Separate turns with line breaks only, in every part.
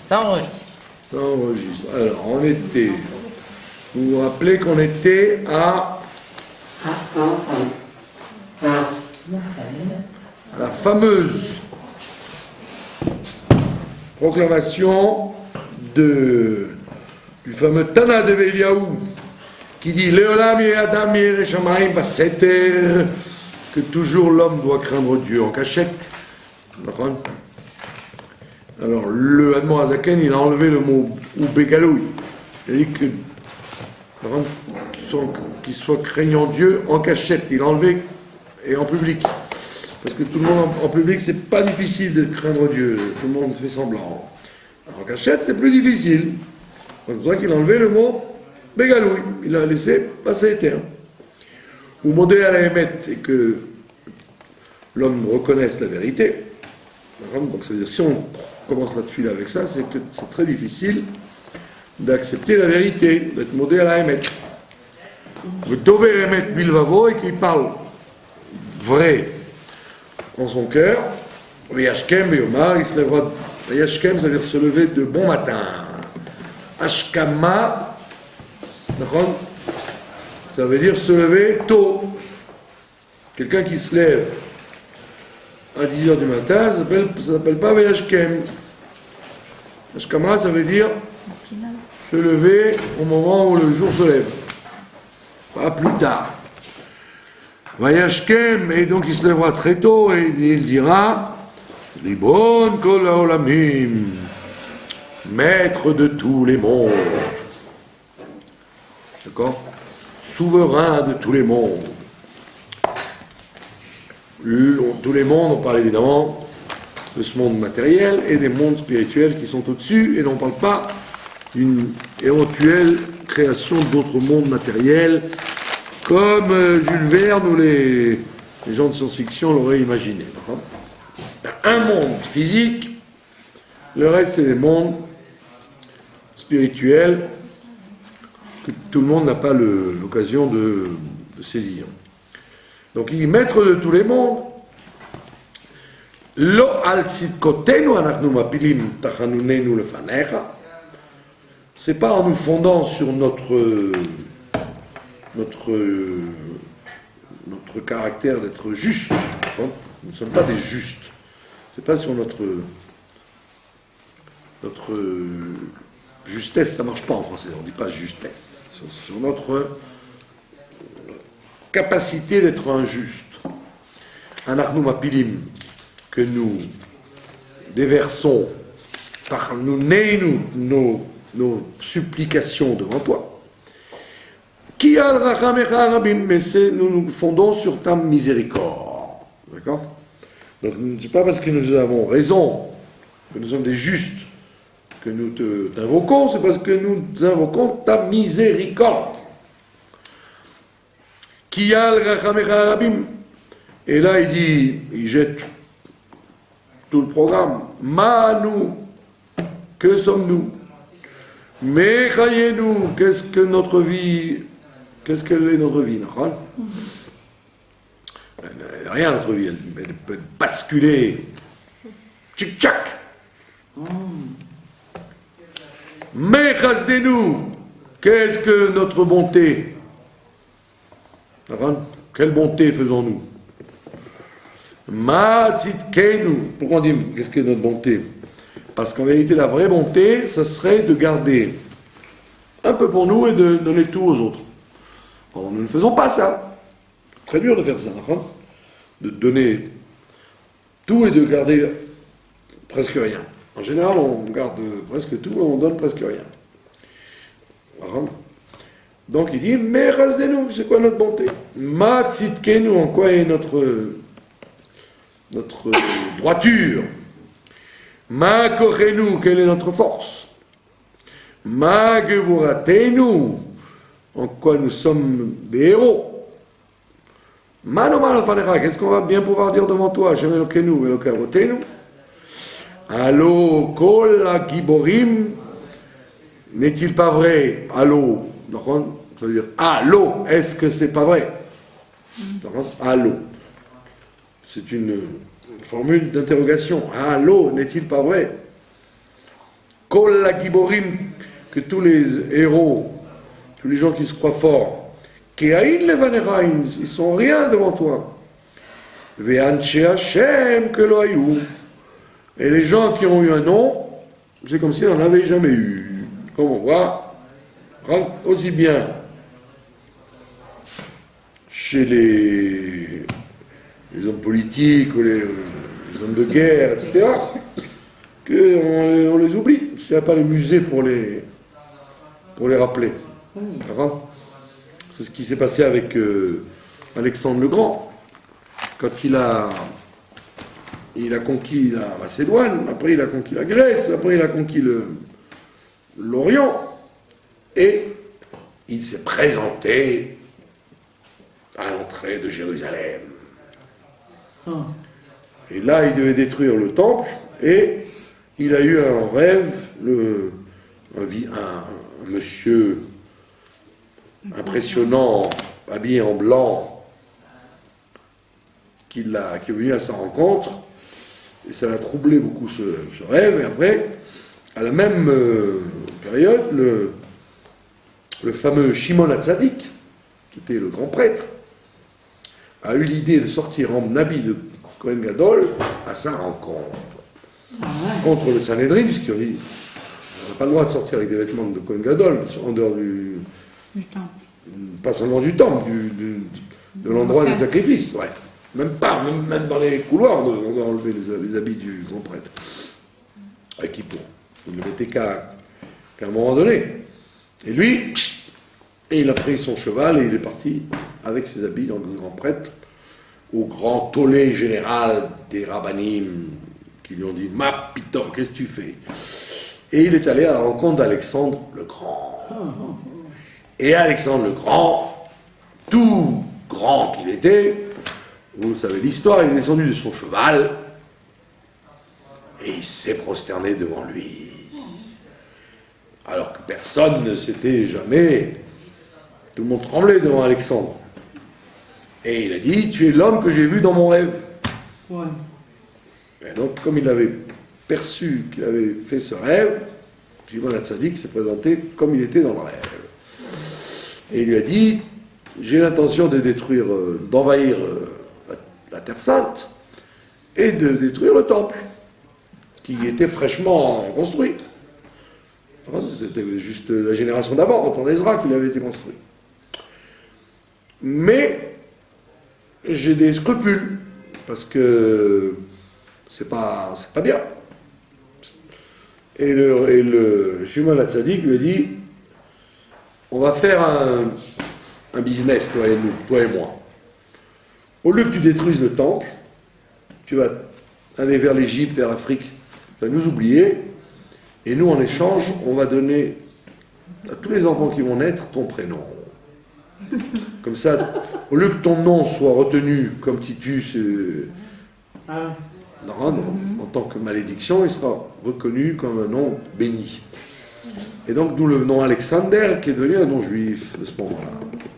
Ça enregistre.
Ça enregistre. Alors, on était. Vous vous rappelez qu'on était à la fameuse proclamation du fameux Tana de Eliyahu qui dit Leolam Adam Yereshamaim Baseter, que toujours l'homme doit craindre Dieu en cachette. Alors, le Admor Azaken, il a enlevé le mot ou Begaloui. Il a dit que qu'il soit craignant Dieu en cachette. Il a enlevé et en public. Parce que tout le monde en public, c'est pas difficile de craindre Dieu. Tout le monde fait semblant. Alors, en cachette, c'est plus difficile. C'est pour ça qu'il a enlevé le mot Begaloui. Il a laissé passer les termes. Ou modé à la émette et que l'homme reconnaisse la vérité. Donc ça veut dire, si on commence la tefila avec ça, c'est que c'est très difficile d'accepter la vérité, d'être modé à la émette. Le dover émette bilvavo, et qu'il parle vrai en son cœur. Vayashkem Yomar, il se lèvera. Vayashkem, ça veut dire se lever de bon matin. Ashkama, ça veut dire se lever tôt. Quelqu'un qui se lève à 10h du matin, ça s'appelle pas Vayashkem. Ashkama, ça veut dire se lever au moment où le jour se lève. Pas plus tard. Vayashkem, et donc il se lèvera très tôt et il dira Ribon kol haolamim, maître de tous les mondes. D'accord? Souverain de tous les mondes. Tous les mondes, on parle évidemment de ce monde matériel et des mondes spirituels qui sont au-dessus, et l'on ne parle pas d'une éventuelle création d'autres mondes matériels comme Jules Verne ou les gens de science-fiction l'auraient imaginé. Il y a un monde physique, le reste c'est des mondes spirituels que tout le monde n'a pas l'occasion de saisir. Donc il dit maître de tous les mondes. Lo al tzidkotenu anachnu mapilim tachanunenu lefanecha. C'est pas en nous fondant sur notre caractère d'être juste. Nous ne sommes pas des justes. C'est pas sur notre justesse, ça marche pas en français. On dit pas justesse. Sur notre capacité d'être injuste. Anachnu mapilim, que nous déversons par nos supplications devant toi. Qui al rachamecha rabim, mais nous nous fondons sur ta miséricorde. D'accord? Donc, ce n'est pas parce que nous avons raison, que nous sommes des justes, que nous t'invoquons, c'est parce que nous invoquons ta miséricorde. Qui al rachamecha rabim. Et là, il jette tout le programme. Manu, que sommes-nous? Mais chayenu, qu'est-ce qu'elle est notre vie, elle n'a rien notre vie, elle peut basculer. Tchic-tchac. Mais chasdenu, qu'est-ce que notre bonté? Quelle bonté faisons-nous? Ma tzidkenu, pourquoi on dit qu'est-ce que notre bonté? Parce qu'en vérité, la vraie bonté, ça serait de garder un peu pour nous et de donner tout aux autres. Or, nous ne faisons pas ça. C'est très dur de faire ça, de donner tout et de garder presque rien. En général, on garde presque tout et on donne presque rien. Donc il dit, mais rasdenu, c'est quoi notre bonté? Ma tzidkenu, en quoi est notre droiture? Ma kochenu, quelle est notre force? Ma gevuratenu, en quoi nous sommes des héros? Ma nomar lefanecha, qu'est-ce qu'on va bien pouvoir dire devant toi? Shem Elokenu, Elokai Avotenu. Allo kol giborim, n'est-il pas vrai? Allo, ça veut dire allo, est-ce que c'est pas vrai? Allo, c'est une formule d'interrogation. Allo, n'est-il pas vrai? Kol la Giborim, que tous les héros, tous les gens qui se croient forts, Kehaïn levanechaïn, ils sont rien devant toi. Ve'anche Hashem que loayou. Et les gens qui ont eu un nom, c'est comme s'ils n'en avaient jamais eu. Comme on voit, aussi bien chez les hommes politiques ou les hommes de guerre, etc., qu'on les oublie. Il n'y a pas les musées pour les rappeler. D'accord ? C'est ce qui s'est passé avec Alexandre le Grand. Quand il a conquis la Macédoine, après il a conquis la Grèce, après il a conquis l'Orient, et il s'est présenté à l'entrée de Jérusalem. Et là, il devait détruire le temple, et il a eu un rêve, un monsieur impressionnant, habillé en blanc, qui est venu à sa rencontre, et ça l'a troublé beaucoup ce rêve, et après, à la même période, le fameux Shimon HaTzadik, qui était le grand prêtre, a eu l'idée de sortir en habit de Kohen Gadol à sa rencontre. Contre le Sanhédrin, puisqu'il dit on n'a pas le droit de sortir avec des vêtements de Kohen Gadol, en dehors du temple. Pas seulement du temple, de l'endroit des sacrifices. Ouais. Même pas, même dans les couloirs, on doit enlever les habits du grand prêtre. Avec qui pour il ne le mettait qu'à un moment donné. Et lui, il a pris son cheval et il est parti avec ses habits dans le grand prêtre au grand tollé général des rabbinim qui lui ont dit « Ma piton, qu'est-ce que tu fais ?» Et il est allé à la rencontre d'Alexandre le Grand. Et Alexandre le Grand, tout grand qu'il était, vous savez l'histoire, il est descendu de son cheval et il s'est prosterné devant lui. Alors que personne ne s'était jamais... Tout le monde tremblait devant Alexandre. Et il a dit, tu es l'homme que j'ai vu dans mon rêve. Ouais. Et donc, comme il avait perçu qu'il avait fait ce rêve, Shimon HaTzadik s'est présenté comme il était dans le rêve. Et il lui a dit, j'ai l'intention de détruire, d'envahir la Terre Sainte et de détruire le temple, qui était fraîchement construit. C'était juste la génération d'avant, au temps d'Ezra, qu'il avait été construit. Mais j'ai des scrupules, parce que c'est pas bien. Et le Shimon HaTzadik lui a dit, on va faire un business, toi et moi. Au lieu que tu détruises le temple, tu vas aller vers l'Égypte, vers l'Afrique, tu vas nous oublier, et nous, en échange, on va donner à tous les enfants qui vont naître ton prénom. Comme ça, au lieu que ton nom soit retenu comme Titus, en tant que malédiction, il sera reconnu comme un nom béni. Et donc, d'où le nom Alexander, qui est devenu un nom juif de ce moment-là.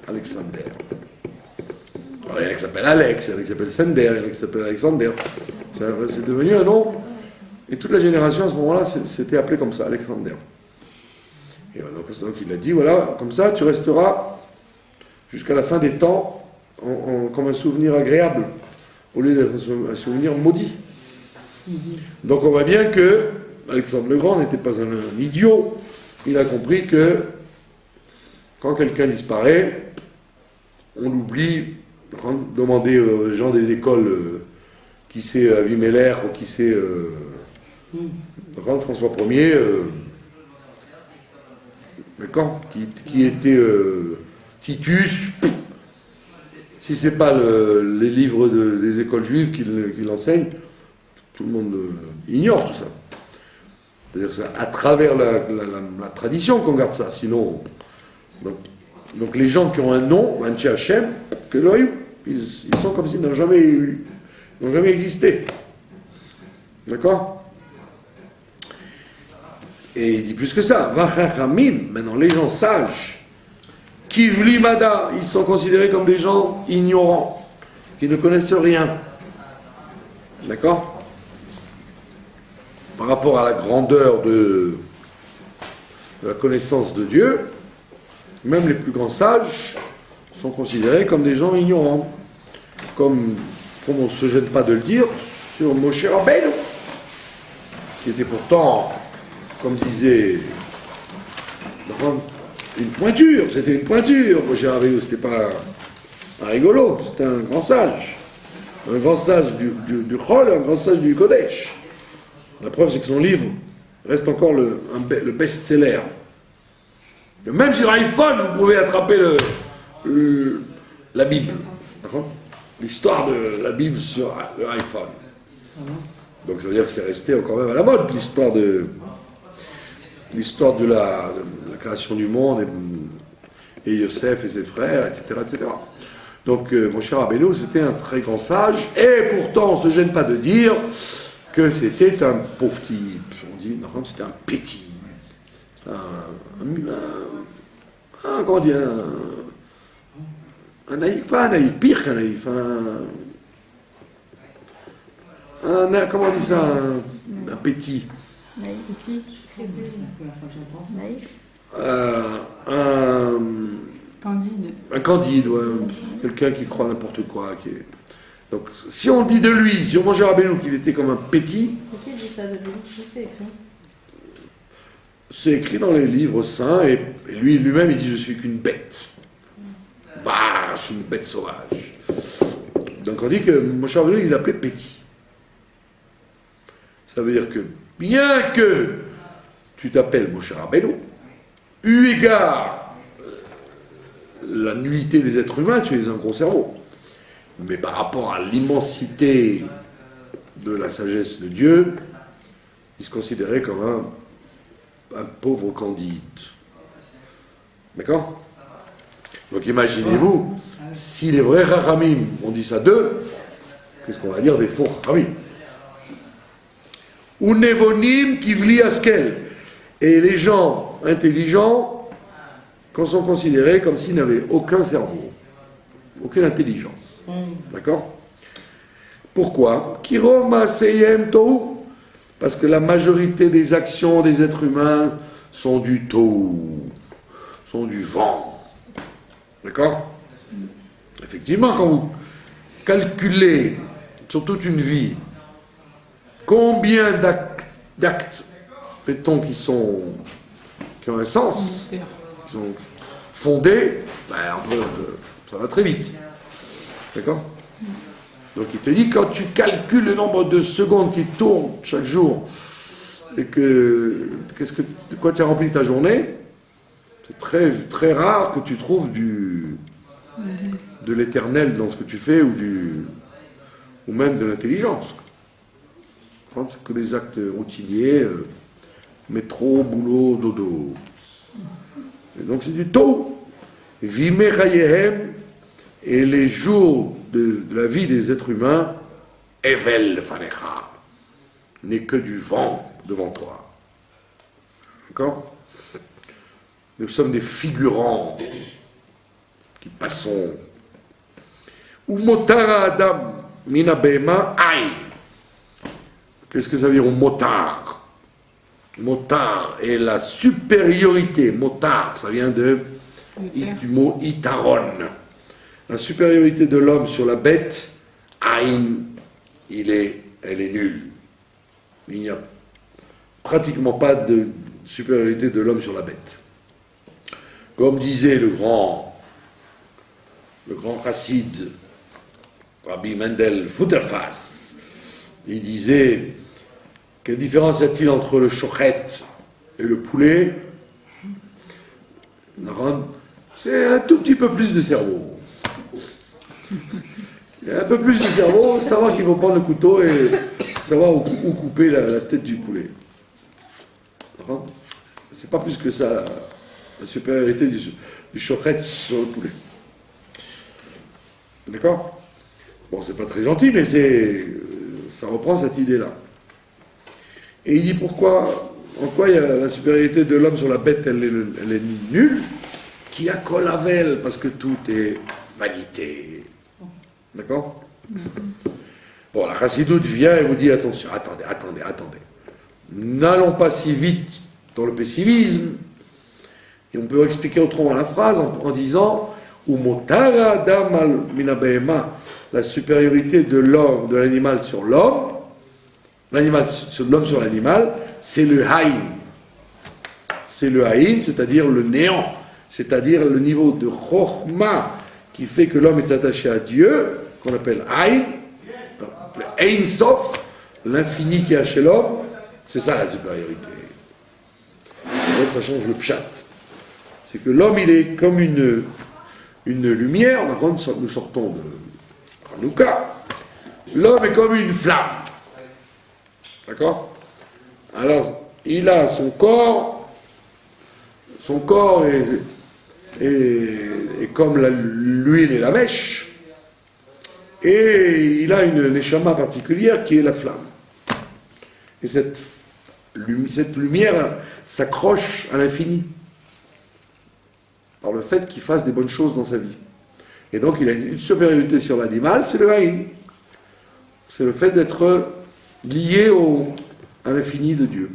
Alexander. Alors, il y en a qui s'appellent Alex, il y en a qui s'appellent Sender, il y en a qui s'appellent Alexander. C'est devenu un nom. Et toute la génération, à ce moment-là, s'était appelée comme ça, Alexander. Et donc il a dit, voilà, comme ça, tu resteras jusqu'à la fin des temps comme un souvenir agréable, au lieu d'être un souvenir maudit. Donc on voit bien que Alexandre le Grand n'était pas un idiot. Il a compris que quand quelqu'un disparaît, on l'oublie. Demandez aux gens des écoles qui c'est Avimeller ou qui c'est François Ier, d'accord, qui était Titus. Si c'est pas les livres des écoles juives qui l'enseignent, tout le monde ignore tout ça. C'est-à-dire que c'est à travers la tradition qu'on garde ça. Sinon, donc les gens qui ont un nom, un Hachem, que ils sont comme s'ils n'ont jamais existé. D'accord? Et il dit plus que ça. Vachachamim, maintenant les gens sages, Kivlimada, ils sont considérés comme des gens ignorants, qui ne connaissent rien. D'accord? Par rapport à la grandeur de de la connaissance de Dieu, même les plus grands sages sont considérés comme des gens ignorants. Comme on ne se gêne pas de le dire sur Moshe Rabbeinu, qui était pourtant, comme disait une pointure, c'était une pointure, Moshe Rabbeinu, c'était pas un rigolo, c'était un grand sage du Chol, un grand sage du Kodesh. La preuve, c'est que son livre reste encore le best-seller. Même sur iPhone, vous pouvez attraper la Bible. L'histoire de la Bible sur l'iPhone. Donc ça veut dire que c'est resté encore même à la mode, l'histoire de la création du monde et Yosef et ses frères, etc. etc. Donc mon cher Rabbeinu, c'était un très grand sage, et pourtant on ne se gêne pas de dire que c'était un pauvre type. On dit, non, c'était un petit. C'était comment dire, un naïf, pas un naïf, pire qu'un naïf, comment on dit ça, un petit.
Naïf, petit. Naïf. Candide.
Un candide, ouais, quelqu'un qui croit n'importe quoi. Donc, si on dit de lui, sur Moshe Rabbeinu, qu'il était comme un petit,
Qui dit ça de lui? C'est écrit.
C'est écrit dans les livres saints, et lui-même, il dit, je suis qu'une bête. Bah, je suis une bête sauvage. Donc on dit que Moshe Rabbeinu, il l'appelait petit. Ça veut dire que, bien que tu t'appelles Moshe Rabbeinu, eu égard la nullité des êtres humains, tu es un gros cerveau. Mais par rapport à l'immensité de la sagesse de Dieu, il se considérait comme un pauvre candide. D'accord? Donc imaginez-vous, si les vrais Rachamim ont dit ça d'eux, qu'est-ce qu'on va dire des faux Rachamim? Ou Nevonim Kivli Askel. Et les gens intelligents sont considérés comme s'ils n'avaient aucun cerveau, aucune intelligence. D'accord? Pourquoi? Kirov Maaseyem Tohu. Parce que la majorité des actions des êtres humains sont du Tohu, sont du vent. D'accord? Effectivement, quand vous calculez sur toute une vie combien d'actes fait-on qui ont un sens, qui sont fondés, ben, ça va très vite. D'accord? Donc il te dit, quand tu calcules le nombre de secondes qui tournent chaque jour, et de quoi tu as rempli ta journée, c'est très, très rare que tu trouves de l'éternel dans ce que tu fais, ou même de l'intelligence. C'est que des actes routiniers, métro, boulot, dodo. Et donc c'est du tôt. Vime Chayehem, et les jours de la vie des êtres humains, Evel Fanecha, n'est que du vent devant toi. D'accord? Nous sommes des figurants qui passons. Ou motara Adam mina bema aï. Qu'est-ce que ça veut dire, motard? Motard est la supériorité. Motard, ça vient du mot itaron. La supériorité de l'homme sur la bête, aïn, elle est nulle. Il n'y a pratiquement pas de supériorité de l'homme sur la bête. Comme disait le grand chassid, Rabbi Mendel Futterfass, il disait, quelle différence y a-t-il entre le shochet et le poulet? C'est un tout petit peu plus de cerveau. Il y a un peu plus de cerveau, savoir qu'il faut prendre le couteau et savoir où couper la tête du poulet. C'est pas plus que ça, la supériorité du shochet sur le poulet. D'accord? Bon, c'est pas très gentil, mais ça reprend cette idée-là. Et il dit pourquoi, en quoi il y a la supériorité de l'homme sur la bête, elle est nulle, qui a colavel, parce que tout est vanité. D'accord? Bon, la chassidoute vient et vous dit attention, attendez. N'allons pas si vite dans le pessimisme, Et on peut expliquer autrement la phrase en disant Umotara Adam al Minabehema, la supériorité de l'homme, de l'animal sur l'homme, l'homme sur l'animal, c'est le haïn. C'est le haïn, c'est-à-dire le néant, c'est-à-dire le niveau de chokhma qui fait que l'homme est attaché à Dieu, qu'on appelle haïn, le Ein Sof, l'infini qui est chez l'homme, c'est ça la supériorité. Donc ça change le pshat. C'est que l'homme, il est comme une lumière, par contre, nous sortons de Hanouka, l'homme est comme une flamme. D'accord? Alors, il a son corps est comme l'huile et la mèche, et il a une neshama particulière qui est la flamme. Et cette lumière s'accroche à l'infini par le fait qu'il fasse des bonnes choses dans sa vie. Et donc il a une supériorité sur l'animal, c'est le haïn. C'est le fait d'être lié à l'infini de Dieu.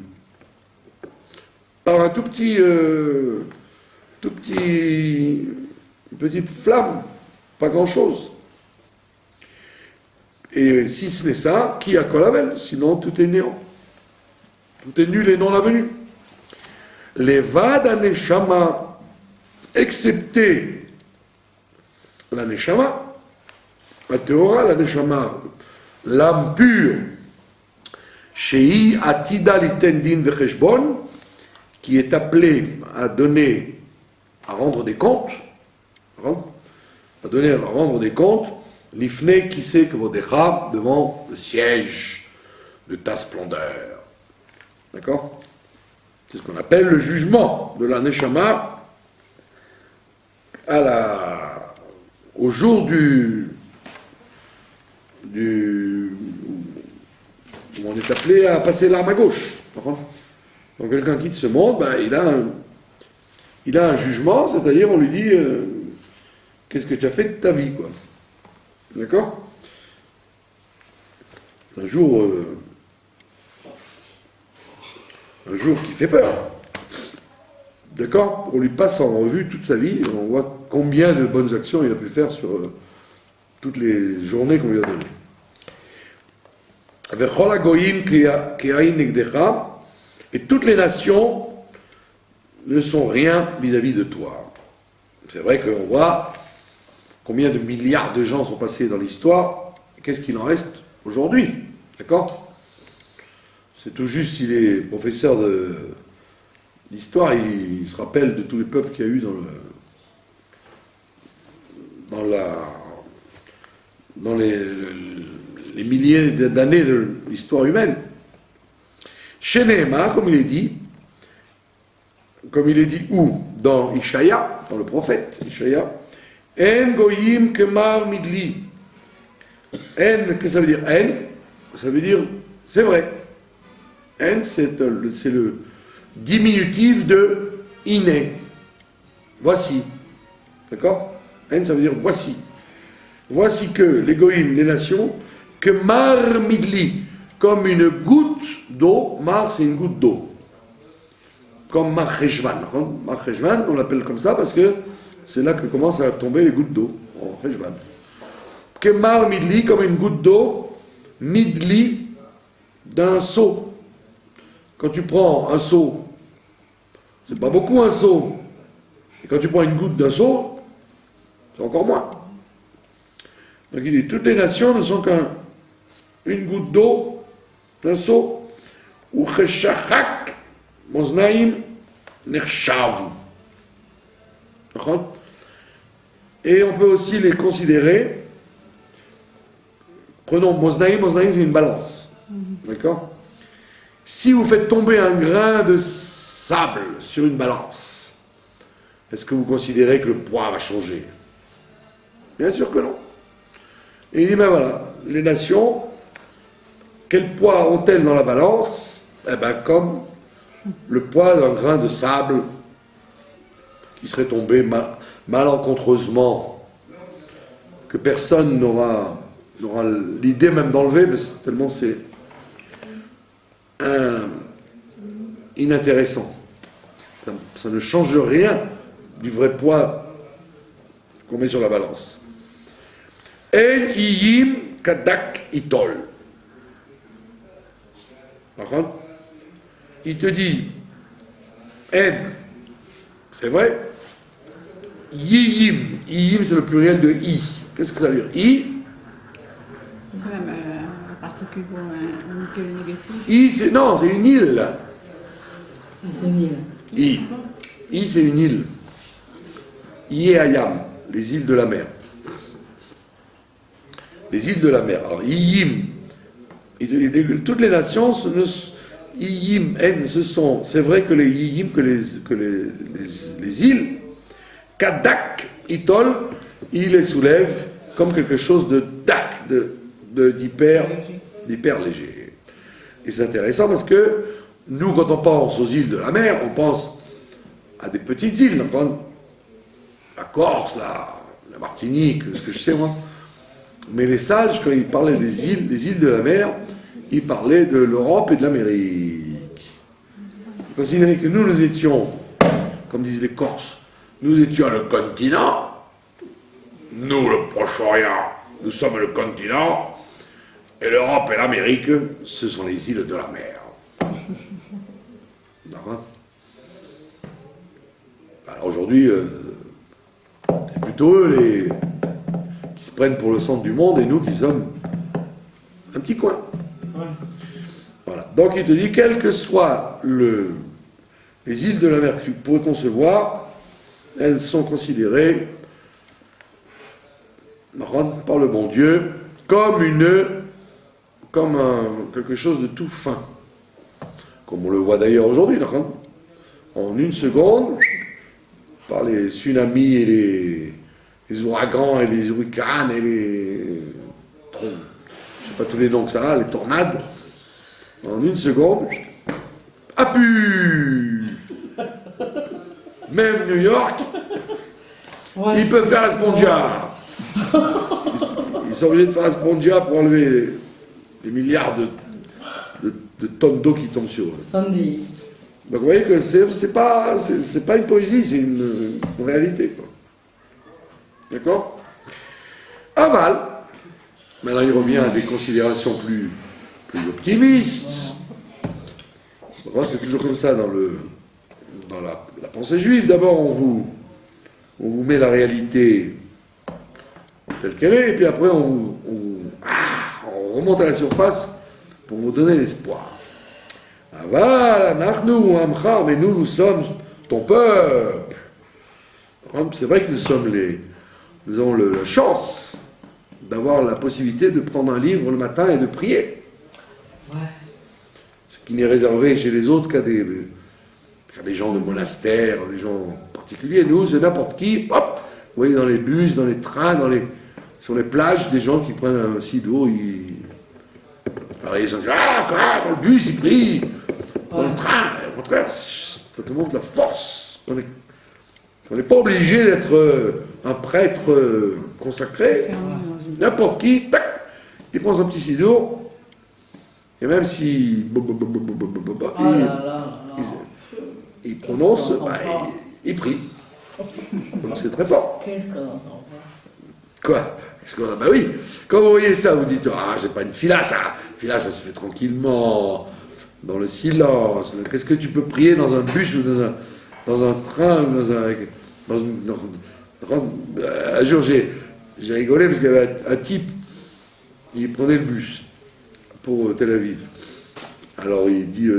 Par une petite flamme, pas grand-chose. Et si ce n'est ça, qui a Kolavel? Sinon tout est néant. Tout est nul et non avenu. Les Vad Aneshama, excepté la Neshama, la Théora, la Neshama, l'âme pure, Shei Atida Litendin Vecheshbon, qui est appelée à donner, à rendre des comptes, l'ifne qui sait que Vodecha, devant le siège de ta splendeur. D'accord? C'est ce qu'on appelle le jugement de la Neshama au jour où on est appelé à passer l'arme à gauche. D'accord? Donc quelqu'un quitte ce monde, il a un jugement, c'est-à-dire on lui dit qu'est-ce que tu as fait de ta vie, quoi. D'accord? C'est un jour qui fait peur. D'accord? On lui passe en revue toute sa vie, on voit combien de bonnes actions il a pu faire sur toutes les journées qu'on lui a données. Et toutes les nations ne sont rien vis-à-vis de toi. C'est vrai qu'on voit combien de milliards de gens sont passés dans l'histoire, et qu'est-ce qu'il en reste aujourd'hui. D'accord? C'est tout juste s'il est professeur d'histoire, il se rappelle de tous les peuples qu'il y a eu dans les milliers d'années de l'histoire humaine. Chez Nehema, comme il est dit où? Dans Ishaïa, dans le prophète Ishaïa, En goyim kemar midli. En, qu'est-ce que ça veut dire? En, ça veut dire c'est vrai. En, c'est le diminutif de iné. Voici. D'accord? En, ça veut dire voici. Voici que les goyim, les nations, que mar midli, comme une goutte d'eau. Mar, c'est une goutte d'eau. Comme Mar Cheshvan. Mar Cheshvan, on l'appelle comme ça parce que c'est là que commencent à tomber les gouttes d'eau. En Cheshvan. Que mar midli, comme une goutte d'eau, midli, d'un seau. Quand tu prends un seau, c'est pas beaucoup un seau. Et quand tu prends une goutte d'un seau, c'est encore moins. Donc il dit, toutes les nations ne sont qu'une goutte d'eau d'un seau. Ou cheshachak moznaim nershavu. Et on peut aussi les considérer. Prenons moznaim, c'est une balance. D'accord? Si vous faites tomber un grain de sable sur une balance, est-ce que vous considérez que le poids va changer? Bien sûr que non. Et il dit, ben voilà, les nations, quel poids ont-elles dans la balance? Eh bien, comme le poids d'un grain de sable qui serait tombé malencontreusement, que personne n'aura l'idée même d'enlever, tellement c'est inintéressant. Ça ne change rien du vrai poids qu'on met sur la balance. En iyim kadak itol. D'accord? Il te dit, en, c'est vrai. Yiyim, yiyim c'est le pluriel de i. Qu'est-ce que ça veut dire? I.
C'est même la particule pour indiquer le négatif.
I, c'est, non, c'est une île.
Ah, c'est une île.
I. I, c'est une île. Iéayam, les îles de la mer. Les îles de la mer. Alors, Iyim, toutes les nations, Iyim, N, ce sont, c'est vrai que les Iyim, que les îles, Kadak, Itol, il les soulève comme quelque chose de dak, d'hyper léger. Et c'est intéressant parce que nous, quand on pense aux îles de la mer, on pense à des petites îles, donc, la Corse, la Martinique, ce que je sais moi. Mais les sages, quand ils parlaient des îles de la mer, ils parlaient de l'Europe et de l'Amérique. Ils considéraient que nous étions, comme disent les Corses, nous étions le continent, nous le Proche-Orient, nous sommes le continent, et l'Europe et l'Amérique, ce sont les îles de la mer. D'accord ? Alors aujourd'hui, c'est plutôt eux qui se prennent pour le centre du monde et nous qui sommes un petit coin.
Ouais.
Voilà. Donc il te dit, quelles que soient les îles de la mer que tu pourrais concevoir, elles sont considérées par le bon Dieu comme quelque chose de tout fin. Comme on le voit d'ailleurs aujourd'hui, en une seconde, par les tsunamis et les ouragans et les hurricanes et je sais pas tous les noms que ça a, les tornades, en une seconde, pu même New York,
Ouais.
ils peuvent faire la spongia. Ils sont obligés de faire la spongia pour enlever les milliards de tonnes d'eau qui tombent sur eux.
Sandy.
Donc vous voyez que c'est pas une poésie, c'est une réalité, quoi. D'accord? Aval. Maintenant il revient à des considérations plus optimistes. C'est toujours comme ça dans la pensée juive. D'abord on vous met la réalité telle qu'elle est, et puis après on remonte à la surface pour vous donner l'espoir. Aval, Anachnu, Amcha, mais nous sommes ton peuple. C'est vrai que nous avons la chance d'avoir la possibilité de prendre un livre le matin et de prier.
Ouais.
Ce qui n'est réservé chez les autres qu'à des gens de monastères, des gens particuliers. Nous, c'est n'importe qui. Hop, vous voyez dans les bus, dans les trains, sur les plages, des gens qui prennent un sidou, alors ils ont dit, dans le bus, ils prient, dans le train. Au contraire, ça te montre la force. On n'est pas obligé d'être un prêtre consacré. N'importe qui, tac, il prend son petit sidou, et même si il prononce, il prie. Donc c'est très fort.
Qu'est-ce qu'on entend pas?
Quoi? Bah oui, quand vous voyez ça, vous dites, j'ai pas une fila, ça. Fila, ça se fait tranquillement, dans le silence. Qu'est-ce que tu peux prier dans un bus ou dans un train ou un jour, j'ai rigolé parce qu'il y avait un type, il prenait le bus pour Tel Aviv. Alors il dit,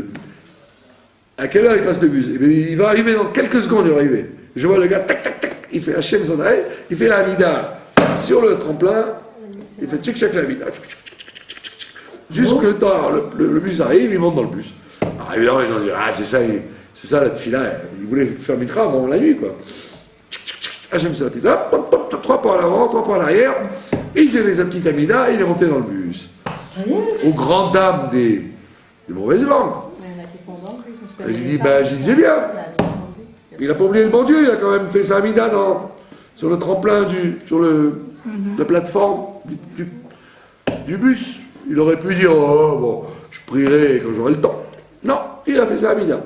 à quelle heure il passe le bus? Eh bien, il va arriver dans quelques secondes, il va arriver. Je vois le gars, tac, tac, tac, il fait Hachem Sadaï, il fait la Hamida sur le tremplin, il fait tchik tchak la Hamida. Jusque le temps, le bus arrive, il monte dans le bus. Alors évidemment, les gens disent, c'est ça la tefila. Il voulait faire mitra avant la nuit, quoi. Hachem Sadaï, hop, 3 pas en avant, 3 pas en arrière, il s'est fait sa petite Hamida, il est monté dans le bus.
Ça y est?
Aux grandes dames des mauvaises langues.
Il y en a qui font dans le bus, on se fait
Et j'ai
des
dit,
états,
je disais bien.
c'est un dans le bus.
Il n'a pas oublié le bon Dieu, il a quand même fait sa Hamida sur le tremplin, sur la plateforme du bus. Il aurait pu dire, je prierai quand j'aurai le temps. Non, il a fait sa Hamida.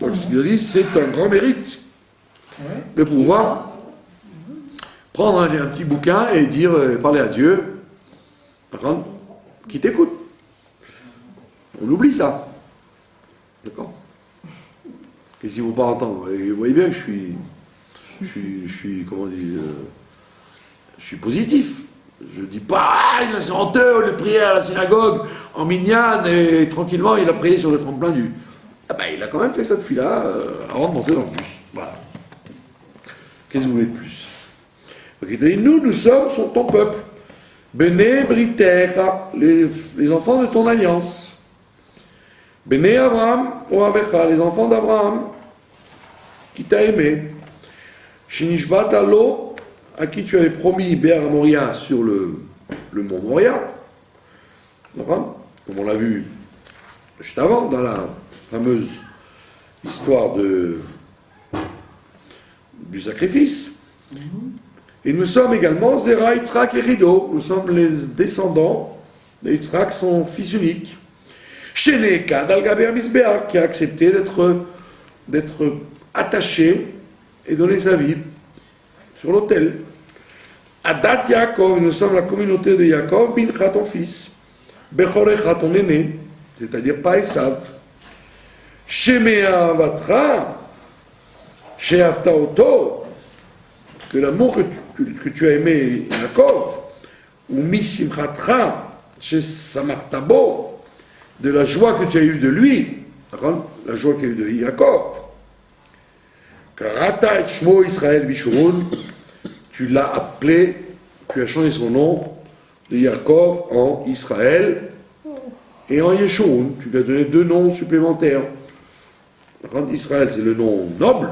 Donc ce qu'il dit, c'est un grand mérite
Ouais.
de pouvoir prendre un petit bouquin et dire, parler à Dieu, qui t'écoute. On oublie ça. D'accord? Qu'est-ce qu'il ne faut pas entendre? Et vous voyez bien que je suis, comment dire, je suis positif. Je ne dis pas, il a honteux au lieu de prier à la synagogue en minyan et tranquillement il a prié sur le tremplin du. Ah ben il a quand même fait cette fille-là avant de monter dans le bus. Voilà. Qu'est-ce que vous voulez de plus? Donc il dit, nous sommes ton peuple. Bene Britera, les enfants de ton alliance. Bene Abraham ou Avecha, les enfants d'Abraham, qui t'a aimé. Shinishbat Alo, à qui tu avais promis Béar Moria sur le mont Moria. Comme on l'a vu juste avant, dans la fameuse histoire du sacrifice. Et nous sommes également Zera, Yitzhak et Rido. Nous sommes les descendants de Yitzhak, son fils unique. Sheneka d'Al-Gaber Misbéa, qui a accepté d'être attaché et donner sa vie sur l'autel. Adat Yaakov, nous sommes la communauté de Yaakov, Bincha ton fils, Bechorecha ton aîné, c'est-à-dire pas Esav. Shemea Vatra, Sheafta Oto, que l'amour que tu as aimé Yaakov, ou Misimchatra, chez Samartabo, de la joie que tu as eue de lui, la joie qu'il y a eu de Yaakov. Karata et Shmo Israël Vishurun, tu l'as appelé, tu as changé son nom de Yaakov en Israël et en Yeshurun. Tu lui as donné 2 noms supplémentaires. Israël, c'est le nom noble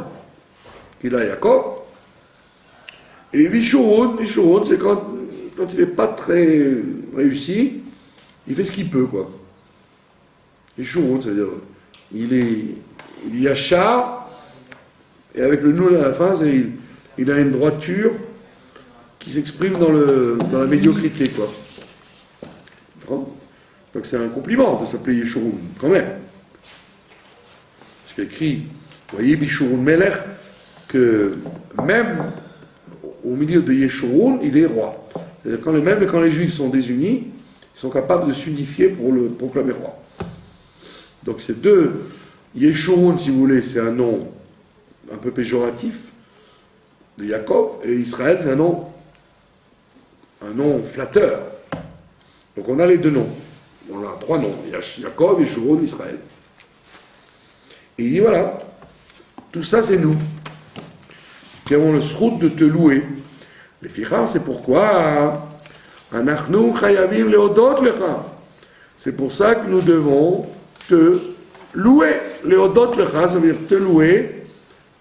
qu'il a Yaakov. Et Vishurun, c'est quand il n'est pas très réussi, il fait ce qu'il peut, quoi. Vishurun, c'est-à-dire, il est Yachar, et avec le nous à la fin, il a une droiture qui s'exprime dans la médiocrité, quoi. Donc c'est un compliment de s'appeler Yeshurun, quand même. Parce qu'il écrit, vous voyez, Bishurun Melech, que même au milieu de Yeshurun, il est roi. C'est-à-dire même quand les Juifs sont désunis, ils sont capables de s'unifier pour le proclamer roi. Donc ces deux, Yeshurun, si vous voulez, c'est un nom un peu péjoratif de Yaakov, et Israël, c'est un nom flatteur. Donc on a les 2 noms. On a 3 noms. Yaakov, Yeshurun, Israël. Et il dit voilà, tout ça c'est nous qui avons le srout de te louer. Les fichas, c'est pourquoi Anachnu chayavim leodot lecha. C'est pour ça que nous devons te louer. Leodot lecha, ça veut dire te louer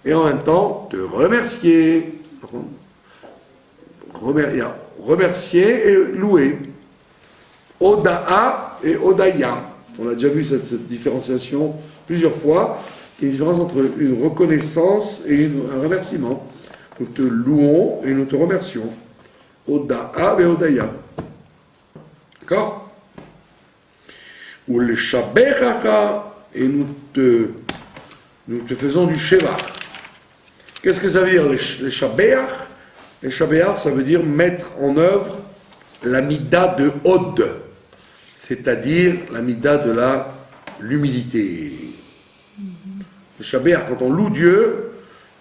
et en même temps te remercier. Remercier et louer. Oda'a et Odaya. On a déjà vu cette différenciation plusieurs fois. Il y a une différence entre une reconnaissance et un remerciement. Nous te louons et nous te remercions. Oda'a et Odaya. D'accord? Ou le Shabechacha, et nous te faisons du Shevach. Qu'est-ce que ça veut dire, les Shabeach? Les Shabeach, ça veut dire mettre en œuvre la mida de Od, c'est-à-dire la mida de l'humilité. Le Shabeach, quand on loue Dieu,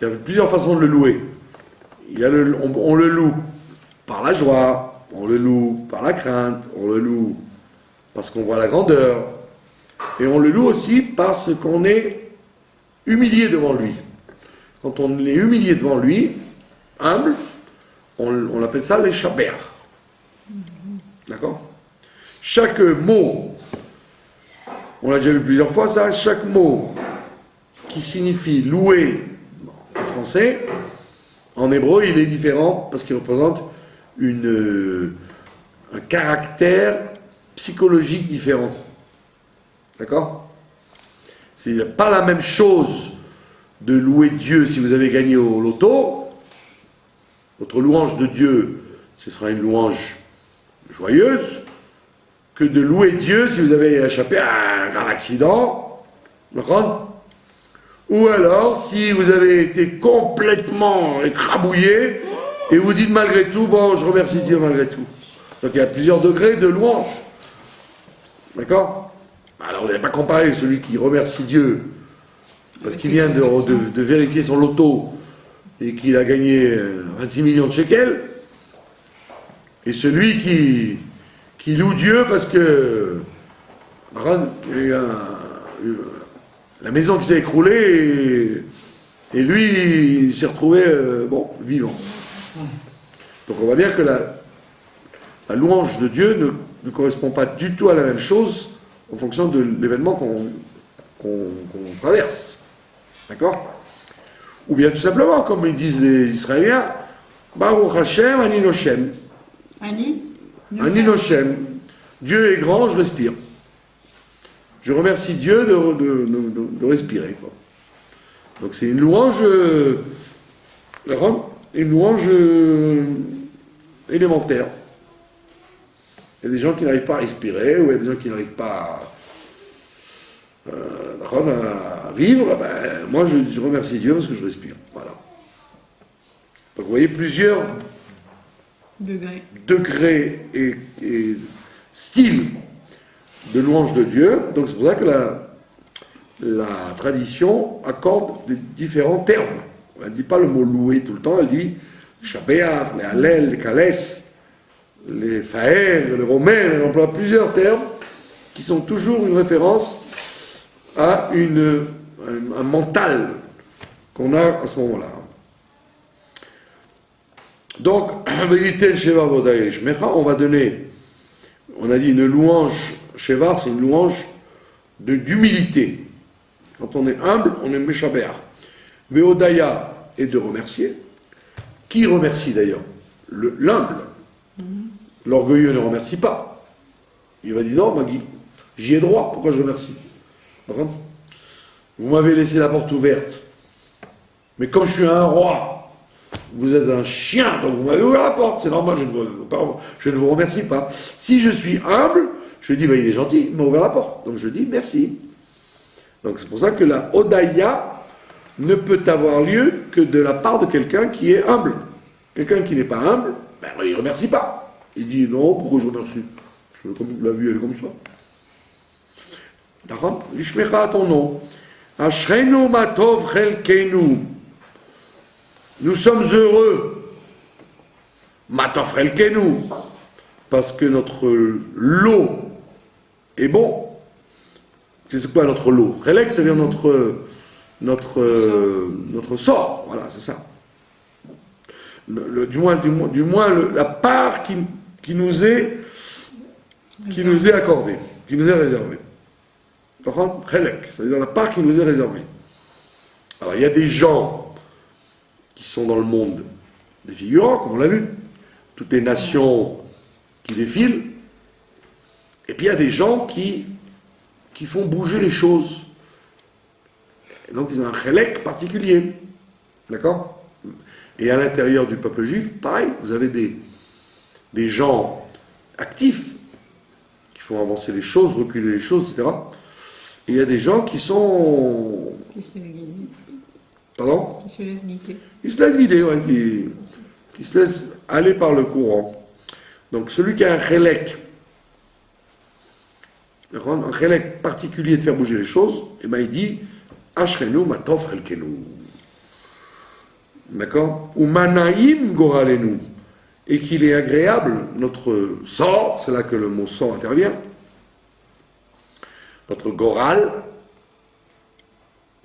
il y a plusieurs façons de le louer. On le loue par la joie, on le loue par la crainte, on le loue parce qu'on voit la grandeur, et on le loue aussi parce qu'on est humilié devant lui. Quand on est humilié devant lui, humble, on appelle ça les shaber. D'accord? Chaque mot, on l'a déjà vu plusieurs fois ça, chaque mot qui signifie louer en français, en hébreu il est différent parce qu'il représente un caractère psychologique différent. D'accord? C'est pas la même chose de louer Dieu si vous avez gagné au loto. Votre louange de Dieu, ce sera une louange joyeuse, que de louer Dieu si vous avez échappé à un grave accident. D'accord? Ou alors, si vous avez été complètement écrabouillé, et vous dites malgré tout, bon, je remercie Dieu malgré tout. Donc il y a plusieurs degrés de louange. D'accord? Alors vous n'allez pas comparer celui qui remercie Dieu parce qu'il vient de vérifier son loto et qu'il a gagné 26 millions de shekels, et celui qui loue Dieu parce que il y a la maison qui s'est écroulée et lui il s'est retrouvé vivant. Donc on va dire que la louange de Dieu ne correspond pas du tout à la même chose en fonction de l'événement qu'on traverse. D'accord? Ou bien tout simplement, comme ils disent les Israéliens, Baruch Hashem Ani Noshem.
Annie
Ani Noshem. Dieu est grand, je respire. Je remercie Dieu de respirer. Quoi. Donc c'est une louange, élémentaire. Il y a des gens qui n'arrivent pas à respirer, ou il y a des gens qui n'arrivent pas à vivre. Moi, je remercie Dieu parce que je respire. Voilà. Donc, vous voyez plusieurs degrés et styles de louange de Dieu. Donc, c'est pour ça que la tradition accorde des différents termes. Elle ne dit pas le mot louer tout le temps, elle dit Shabéach, les Hallel, les Kales, les Faer, les Romains, elle emploie plusieurs termes qui sont toujours une référence à un mental qu'on a à ce moment-là. Donc, on va donner, on a dit une louange, Shevar, c'est une louange d'humilité. Quand on est humble, on est Meshaber. Veodaya est de remercier. Qui remercie d'ailleurs? L'humble. L'orgueilleux ne remercie pas. Il va dire non, Magui, j'y ai droit, pourquoi je remercie? Vous m'avez laissé la porte ouverte. Mais comme je suis un roi, vous êtes un chien, donc vous m'avez ouvert la porte, c'est normal, je ne vous remercie pas. Si je suis humble, je dis, il est gentil, il m'a ouvert la porte. Donc je dis merci. Donc c'est pour ça que la Odaya ne peut avoir lieu que de la part de quelqu'un qui est humble. Quelqu'un qui n'est pas humble, il ne remercie pas. Il dit non, pourquoi je remercie? La vie, elle est comme ça. D'accord? Ishmecha à ton nom. Ashrenu matov chelkenu. Nous sommes heureux. Matov chelkenu. Parce que notre lot est bon. C'est quoi notre lot? Chelek, c'est-à-dire notre sort. Voilà, c'est ça. Du moins la part qui nous est accordée, qui nous est réservée. Chelek, c'est-à-dire la part qui nous est réservée. Alors il y a des gens qui sont dans le monde des figurants, comme on l'a vu, toutes les nations qui défilent, et puis il y a des gens qui font bouger les choses. Et donc ils ont un chelek particulier. D'accord? Et à l'intérieur du peuple juif, pareil, vous avez des gens actifs qui font avancer les choses, reculer les choses, etc. Et il y a des gens qui sont...
Qui se laissent guider.
Pardon?
Qui se laissent guider.
Qui se laissent guider, ouais, qui se laissent aller par le courant. Donc celui qui a un chelek particulier de faire bouger les choses, il dit Ashrenu matov chelkenu. D'accord? Ou manaim goralenu. Et qu'il est agréable, notre sort, c'est là que le mot sort intervient. Notre goral,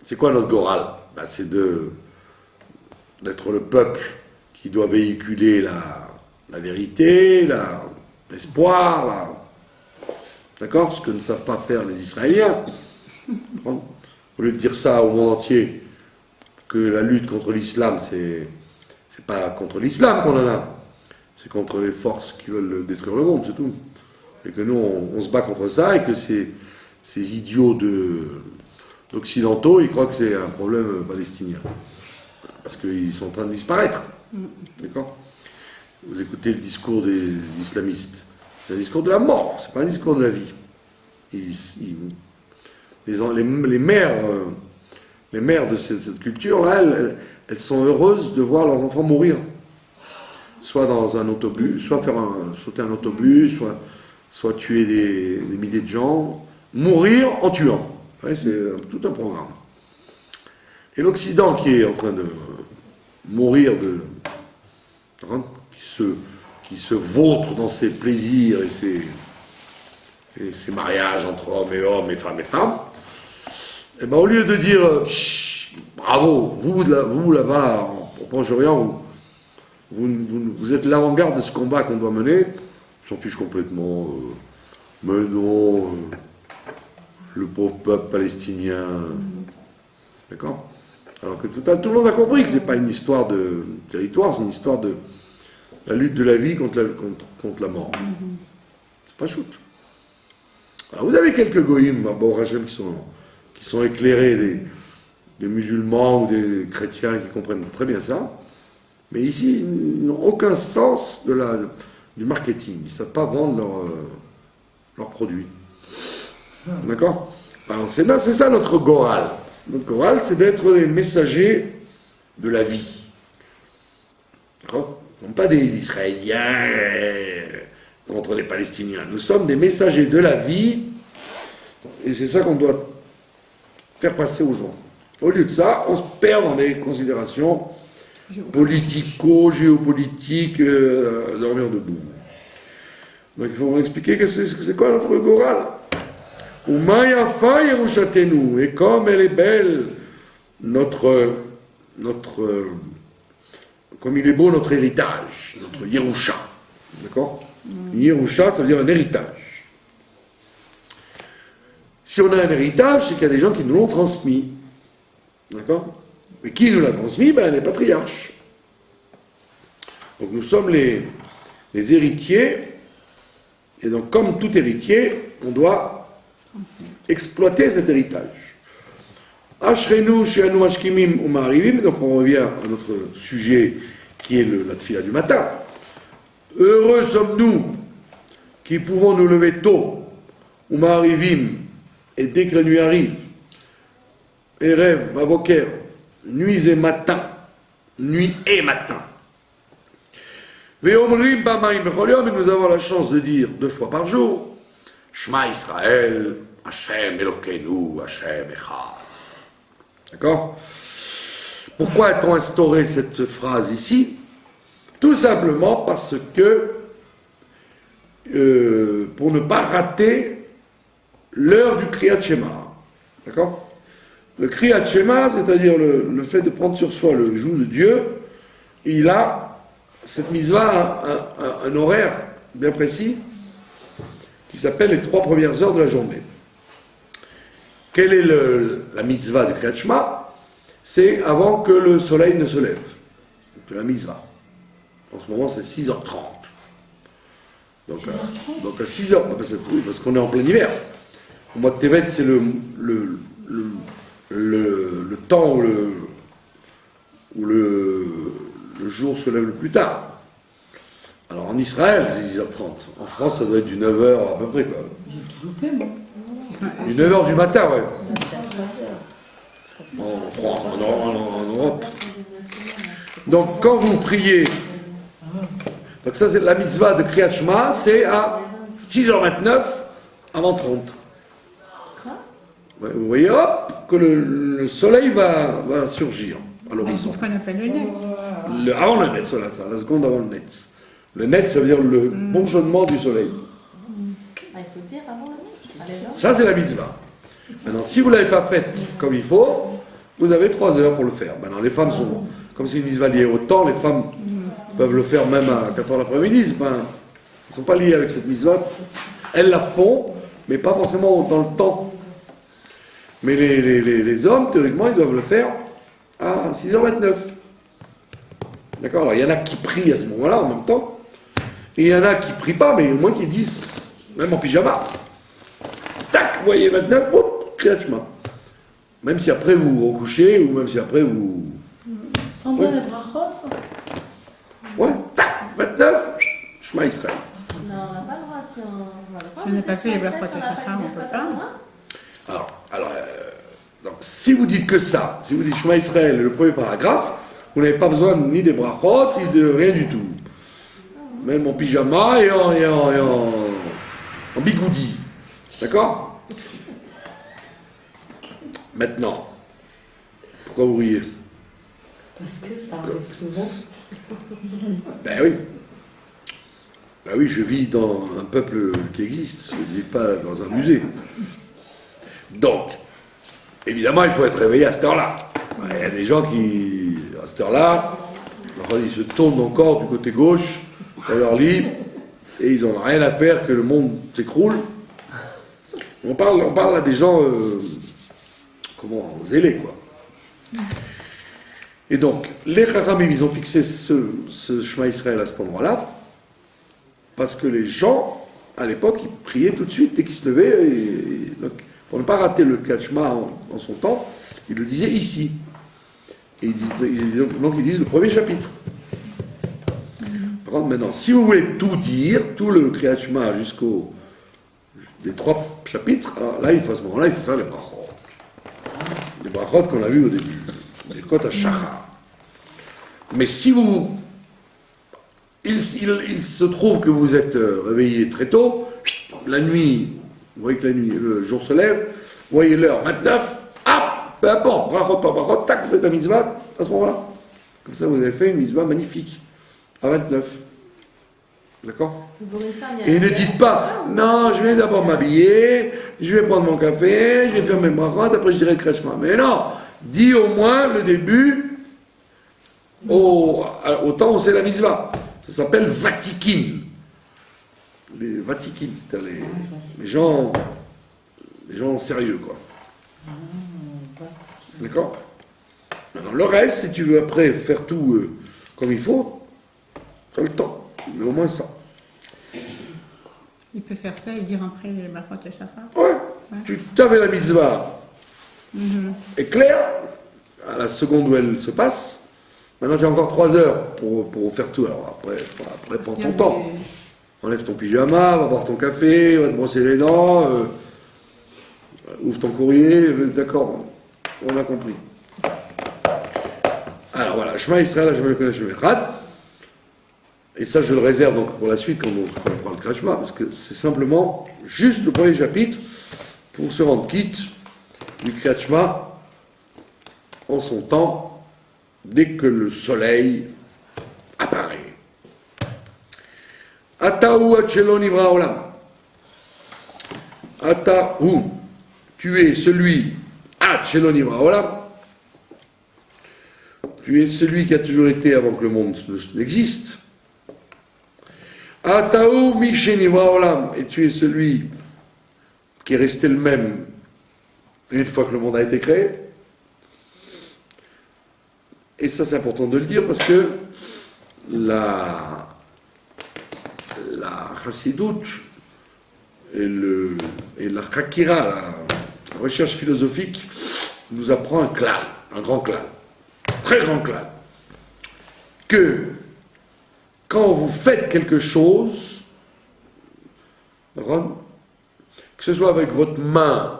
c'est quoi notre goral? C'est d'être le peuple qui doit véhiculer la vérité, l'espoir, d'accord? Ce que ne savent pas faire les Israéliens. Au lieu de dire ça au monde entier, que la lutte contre l'islam, c'est pas contre l'islam qu'on en a, c'est contre les forces qui veulent détruire le monde, c'est tout. Et que nous, on se bat contre ça, et que ces idiots d'occidentaux, ils croient que c'est un problème palestinien. Parce qu'ils sont en train de disparaître. D'accord? Vous écoutez le discours des islamistes. C'est un discours de la mort, c'est pas un discours de la vie. Les mères les mères de cette culture-là, elles sont heureuses de voir leurs enfants mourir. Soit dans un autobus, soit sauter un autobus, soit tuer des milliers de gens, mourir en tuant. Ouais, c'est tout un programme. Et l'Occident qui est en train de mourir, qui se vautre dans ses plaisirs et ses mariages entre hommes et femmes, et ben au lieu de dire bravo, vous là-bas au Proche-Orient, vous êtes l'avant-garde de ce combat qu'on doit mener, ils s'en fichent complètement. Mais non, le pauvre peuple palestinien. D'accord? Alors que tout le monde a compris que c'est pas une histoire de territoire, c'est une histoire de la lutte de la vie contre la mort. C'est pas shoot. Alors vous avez quelques goïms, bon, Rachem, qui sont éclairés, des musulmans ou des chrétiens qui comprennent très bien ça, mais ici, ils n'ont aucun sens du marketing. Ils ne savent pas vendre leurs produits. D'accord? Alors c'est ça notre goral. Notre goral, c'est d'être des messagers de la vie. D'accord? Nous ne sommes pas des Israéliens contre les Palestiniens. Nous sommes des messagers de la vie, et c'est ça qu'on doit faire passer aux gens. Au lieu de ça, on se perd dans des considérations politico-géopolitiques, dormir debout. Donc il faut m'expliquer que c'est quoi notre goral. Et comme elle est belle, comme il est beau notre héritage, notre Yerusha. D'accord? Yerusha, ça veut dire un héritage. Si on a un héritage, c'est qu'il y a des gens qui nous l'ont transmis. D'accord? Mais qui nous l'a transmis? Ben, les patriarches. Donc nous sommes les héritiers, et donc comme tout héritier, on doit exploiter cet héritage. Ashrenu she'anu ashkimim u'ma'arivim, donc on revient à notre sujet qui est la tfila du matin. Heureux sommes-nous qui pouvons nous lever tôt, u'ma'arivim, et dès que la nuit arrive, Erev, Avoker, nuit et matin, Ve'omrim b'mayim b'chol yom, et nous avons la chance de dire 2 fois par jour, Shema Israël, Hashem Elokeinu, Hashem Echad. D'accord? Pourquoi a-t-on instauré cette phrase ici? Tout simplement parce que, pour ne pas rater l'heure du Kriyat Shema. D'accord? Le Kriyat Shema, c'est-à-dire le fait de prendre sur soi le joug de Dieu, il a, cette mitzvah a un horaire bien précis qui s'appelle les 3 premières heures de la journée. Quelle est la mitzvah de Kriyat Shema? C'est avant que le soleil ne se lève. C'est la mitzvah. En ce moment, c'est 6h30. Donc à 6h, parce qu'on est en plein hiver. Au mois de Tevet, c'est le temps où le jour se lève le plus tard. Alors en Israël, c'est 10h30. En France, ça doit être du 9h à peu près, quoi.
J'ai toujours fait, moi.
Du 9h du matin, ouais. En France, en Europe. Donc quand vous priez, donc ça c'est la mitzvah de Kriyat Shema, c'est à 6h29 avant 30. Ouais, vous voyez, hop, que le soleil va surgir à l'horizon.
C'est ce qu'on appelle le net.
Avant le net, voilà, ça, la seconde avant le net. Le net, ça veut dire le bourgeonnement du soleil.
Ah, il faut dire avant le net.
Ça, c'est la mitzvah. Maintenant, si vous ne l'avez pas faite comme il faut, vous avez 3 heures pour le faire. Maintenant, les femmes sont, comme c'est une mitzvah liée au temps, les femmes peuvent le faire même à 4 heures l'après-midi. Elles ne sont pas liées avec cette mitzvah. Elles la font, mais pas forcément dans le temps. Mais les hommes, théoriquement, ils doivent le faire à 6h29. D'accord? Alors, il y en a qui prient à ce moment-là, en même temps. Et il y en a qui prient pas, mais au moins qui disent, même en pyjama. Tac, vous voyez, 29, hop, Kriyat Shema. Même si après vous vous recouchez, ou même si après vous...
Sans dire les brachot.
Ouais, tac, 29, Shema Israël.
Non, on n'a pas le droit.
Si on n'a pas fait les brachot à Shachar, on ne peut pas.
Alors, donc, si vous dites que ça, si vous dites Shema Israël, le premier paragraphe, vous n'avez pas besoin ni des brachot, ni de rien du tout. Même en pyjama et en bigoudi. D'accord? Maintenant, pourquoi vous riez?
Parce que ça arrive souvent.
Ben oui. Ben oui, je vis dans un peuple qui existe, je ne vis pas dans un musée. Donc, évidemment, il faut être réveillé à cette heure-là. Il y a des gens qui, à cette heure-là, ils se tournent encore du côté gauche, dans leur lit, et ils n'ont rien à faire que le monde s'écroule. On parle là des gens, zélés, quoi. Et donc, les Chachamim, ils ont fixé ce Shema Israël à cet endroit-là, parce que les gens, à l'époque, ils priaient tout de suite dès qu'ils se levaient, et donc, pour ne pas rater le Shema en son temps, ils le disaient ici. Et donc ils disent le premier chapitre. Par contre, maintenant, si vous voulez tout dire, tout le Kriyat Shema jusqu'aux des 3 chapitres, alors là, à ce moment-là, il faut faire les brachot. Les brachot qu'on a vus au début. Les Kot HaShachar. Mais si vous... Il se trouve que vous êtes réveillé très tôt, la nuit, vous voyez que la nuit, le jour se lève, vous voyez l'heure 29, peu importe, brachot par brachot, tac, vous faites la mitzvah à ce moment-là. Comme ça, vous avez fait une mitzvah magnifique, à 29. D'accord? Et ne dites pas, non, je vais d'abord m'habiller, je vais prendre mon café, je vais faire mes brachot, après je dirai le Kriyat Shema. Mais non, dis au moins le début, au temps où c'est la mitzvah. Ça s'appelle Vatikin. Les Vatikin, c'est-à-dire les gens sérieux, quoi. D'accord? Maintenant, le reste, si tu veux après faire tout comme il faut, tu as le temps. Mais au moins ça.
Il peut faire ça et dire après les brachot et shachar.
Ouais. Tu avais la mitzvah est claire, à la seconde où elle se passe. Maintenant, j'ai encore 3 heures pour faire tout. Alors après prends ton temps. Enlève ton pyjama, va boire ton café, va te brosser les dents, ouvre ton courrier, d'accord, on a compris. Alors voilà, Shema Israël, je me connais, je me et ça, je le réserve donc pour la suite quand on fera le Kriyat Shema, parce que c'est simplement juste le premier chapitre pour se rendre quitte du Kriyat Shema en son temps, dès que le soleil apparaît. Atahu Achelo Nivra Olam. Atahu, tu es celui, Achelo Nivra Olam. Tu es celui qui a toujours été avant que le monde n'existe. Atahu Mishe Nivra Olam. Et tu es celui qui est resté le même une fois que le monde a été créé. Et ça, c'est important de le dire parce que la chassidoute et la chakira, la recherche philosophique, nous apprend un grand clan, très grand clan, que quand vous faites quelque chose, que ce soit avec votre main,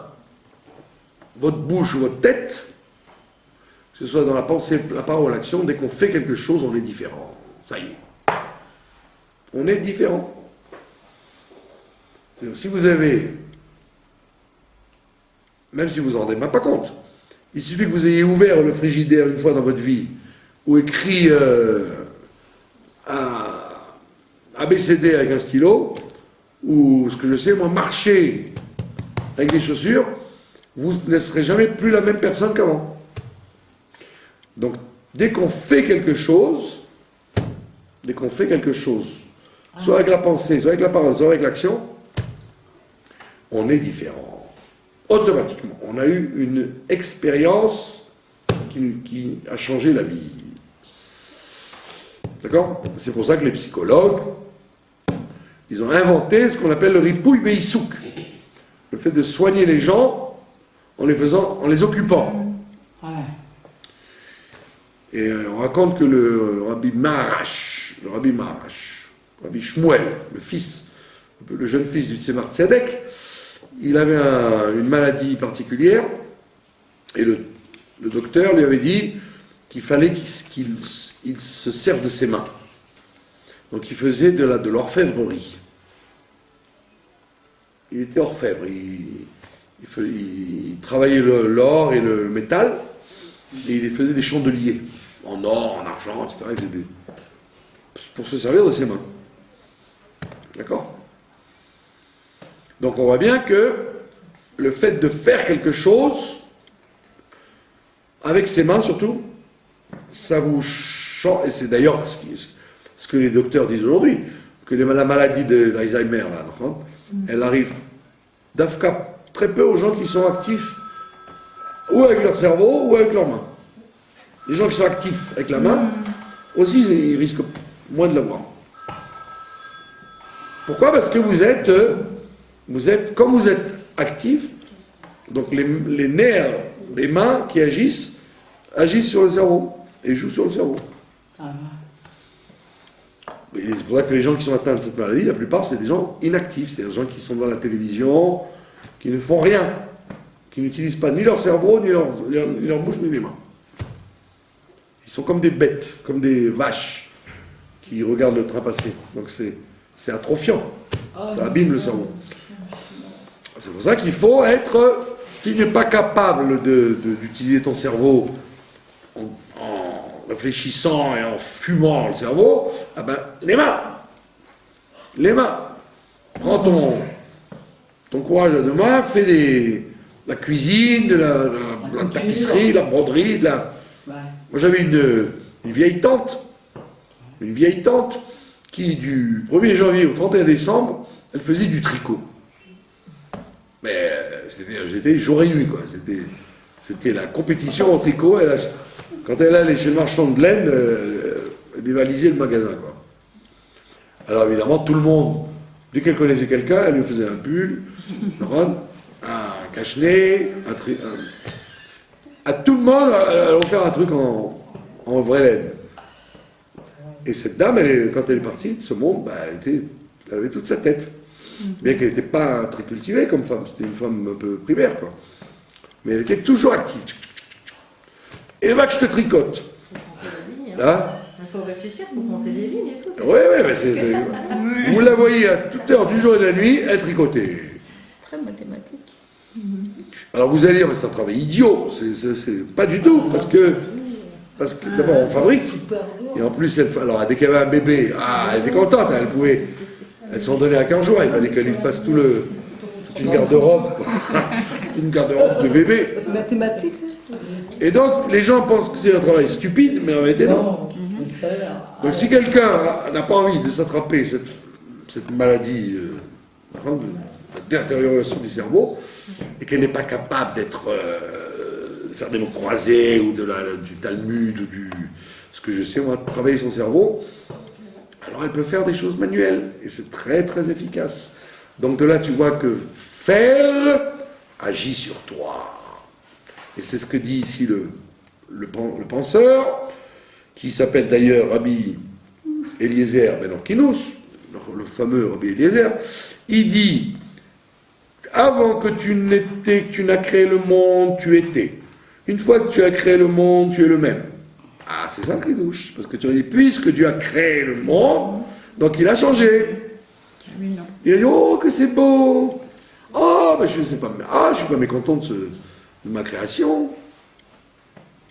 votre bouche ou votre tête, que ce soit dans la pensée, la parole, l'action, dès qu'on fait quelque chose, on est différent. Ça y est. On est différent. Si vous avez, même si vous n'en rendez même pas compte, il suffit que vous ayez ouvert le frigidaire une fois dans votre vie, ou écrit ABCD avec un stylo, ou ce que je sais, moi, marcher avec des chaussures, vous ne serez jamais plus la même personne qu'avant. Donc, dès qu'on fait quelque chose, soit avec la pensée, soit avec la parole, soit avec l'action, on est différent. Automatiquement. On a eu une expérience qui a changé la vie. D'accord? C'est pour ça que les psychologues, ils ont inventé ce qu'on appelle le ripouille beissouk. Le fait de soigner les gens en les occupant.
Ouais.
Et on raconte que le Rabbi Shmuel, le jeune fils du Tzemar Tzedek, il avait une maladie particulière, Et le docteur lui avait dit qu'il fallait qu'il se serve de ses mains. Donc il faisait de l'orfèvrerie. Il était orfèvre, il travaillait l'or et le métal, et il faisait des chandeliers, en or, en argent, etc. Pour se servir de ses mains. D'accord? Donc on voit bien que le fait de faire quelque chose, avec ses mains surtout, ça vous change, et c'est d'ailleurs ce que les docteurs disent aujourd'hui, que la maladie d'Alzheimer, là, elle arrive d'AFCA très peu aux gens qui sont actifs ou avec leur cerveau ou avec leurs mains. Les gens qui sont actifs avec la main, aussi, ils risquent moins de l'avoir. Pourquoi? Parce que comme vous êtes actif, donc les nerfs, les mains qui agissent sur le cerveau et jouent sur le cerveau. Et c'est pour ça que les gens qui sont atteints de cette maladie, la plupart, c'est des gens inactifs, c'est des gens qui sont devant la télévision, qui ne font rien, qui n'utilisent pas ni leur cerveau, ni leur bouche, ni les mains. Ils sont comme des bêtes, comme des vaches qui regardent le train passer. Donc c'est atrophiant, ça abîme le cerveau. C'est pour ça qu'il faut être... Tu n'es pas capable d'utiliser ton cerveau en réfléchissant et en fumant le cerveau, ah ben, les mains. Prends ton courage à deux mains, fais la cuisine, la tapisserie, la broderie, Moi j'avais une vieille tante qui du 1er janvier au 31 décembre, elle faisait du tricot. Mais j'étais jour et nuit, quoi. C'était la compétition en tricot. Quand elle allait chez le marchand de laine, elle dévalisait le magasin, quoi. Alors évidemment, tout le monde, dès qu'elle connaissait quelqu'un, elle lui faisait un pull, un cache-nez, à tout le monde, elle offert un truc en vraie laine. Et cette dame, quand elle est partie de ce monde, elle avait toute sa tête. Bien qu'elle n'était pas très cultivée comme femme, c'était une femme un peu primaire, quoi. Mais elle était toujours active. Et va que je te tricote. Là.
Il faut réfléchir, il faut compter les lignes et tout.
Oui, vous la voyez à toute heure du jour et de la nuit, elle tricotait.
C'est très mathématique.
Alors vous allez dire, mais c'est un travail idiot. C'est pas du tout, parce que d'abord on fabrique, et en plus, alors dès qu'elle avait un bébé, elle était contente, elle s'en donnait à 15 jours, il fallait qu'elle lui fasse toute une garde-robe, une garde-robe de bébé.
Mathématiques.
Et donc, les gens pensent que c'est un travail stupide, mais en réalité, non. Donc, si quelqu'un n'a pas envie de s'attraper cette maladie de détérioration du cerveau, et qu'elle n'est pas capable de faire des mots croisés, ou du Talmud, ou ce que je sais, moi, de travailler son cerveau, alors elle peut faire des choses manuelles, et c'est très très efficace. Donc de là tu vois que faire agit sur toi. Et c'est ce que dit ici le penseur, qui s'appelle d'ailleurs Rabbi Eliezer ben Orkinous, le fameux Rabbi Eliezer. Il dit, avant que tu n'as créé le monde, tu étais. Une fois que tu as créé le monde, tu es le même. Ah, c'est ça le Kiddush, parce que tu as dit, puisque Dieu a créé le monde, donc il a changé. Il a dit, oh, que c'est beau. Oh, je ne suis pas mécontent de ma création.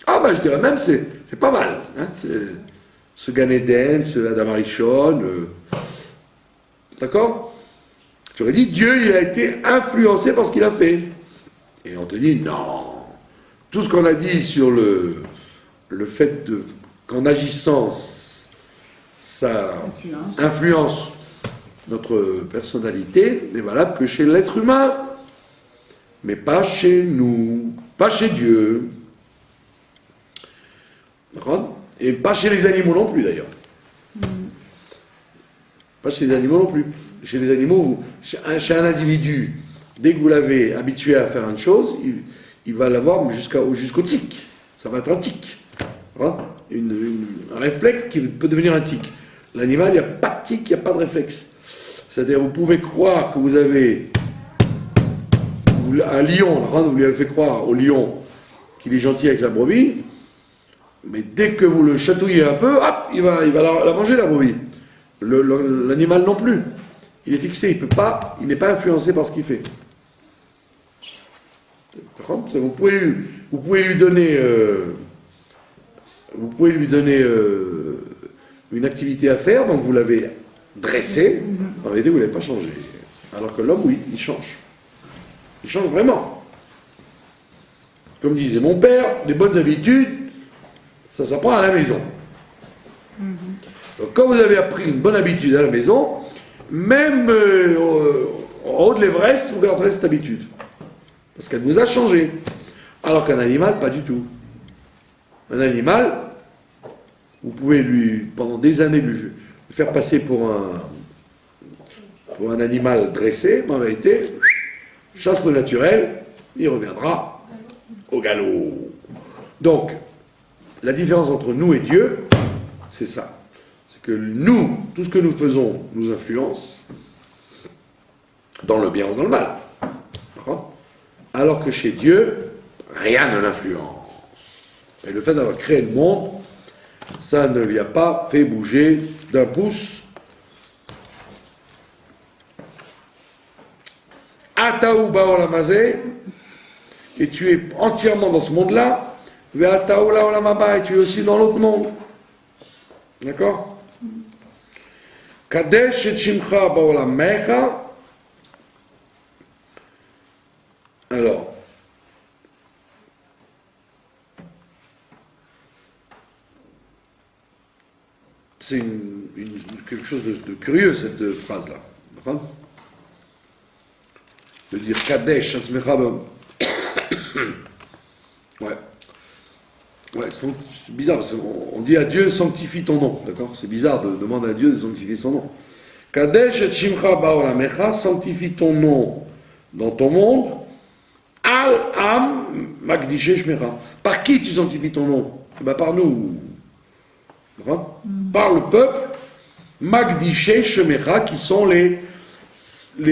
Je dirais même, c'est pas mal. Hein, ce Gan Eden, ce Adam Arishon. D'accord? Tu aurais dit, Dieu, il a été influencé par ce qu'il a fait. Et on te dit, non. Tout ce qu'on a dit sur le fait qu'en agissant, ça influence notre personnalité n'est valable que chez l'être humain, mais pas chez nous, pas chez Dieu. D'accord? Et pas chez les animaux non plus, d'ailleurs. Pas chez les animaux non plus. Chez les animaux, chez un individu, dès que vous l'avez habitué à faire une chose, il va l'avoir jusqu'au tic. Ça va être un tic. Un réflexe qui peut devenir un tic. L'animal, il n'y a pas de tic, il n'y a pas de réflexe. C'est-à-dire, vous pouvez croire que vous avez un lion, vous lui avez fait croire au lion qu'il est gentil avec la brebis, mais dès que vous le chatouillez un peu, hop, il va la manger, la brebis. L'animal non plus. Il est fixé, il n'est pas influencé par ce qu'il fait. Vous pouvez lui donner une activité à faire, donc vous l'avez dressé, en réalité vous ne l'avez pas changé. Alors que l'homme, oui, il change. Il change vraiment. Comme disait mon père, des bonnes habitudes, ça s'apprend à la maison. Donc quand vous avez appris une bonne habitude à la maison, même en haut de l'Everest, vous garderez cette habitude. Parce qu'elle vous a changé. Alors qu'un animal, pas du tout. Un animal, vous pouvez pendant des années, lui faire passer pour un animal dressé, mais en réalité, chasse le naturel, il reviendra au galop. Donc, la différence entre nous et Dieu, c'est ça. C'est que nous, tout ce que nous faisons nous influence, dans le bien ou dans le mal. D'accord ? Alors que chez Dieu, rien ne l'influence. Et le fait d'avoir créé le monde, ça ne lui a pas fait bouger d'un pouce. Ataou baolamazé, et tu es entièrement dans ce monde-là, ve'ataou laolamaba, et tu es aussi dans l'autre monde. D'accord? Kadesh et shimcha baolamecha. Alors, c'est quelque chose de curieux, cette phrase-là. D'accord? De dire Kadesh, Asmecha, ouais. Ouais, c'est bizarre, parce qu'on dit à Dieu, sanctifie ton nom, d'accord? C'est bizarre de demander à Dieu de sanctifier son nom. Kadesh et Shimcha Baolamecha, sanctifie ton nom dans ton monde. Al-Am Magdishe Shmecha. Par qui tu sanctifies ton nom? Eh bien, par nous. D'accord? Par le peuple, Magdishe Shmecha, qui sont les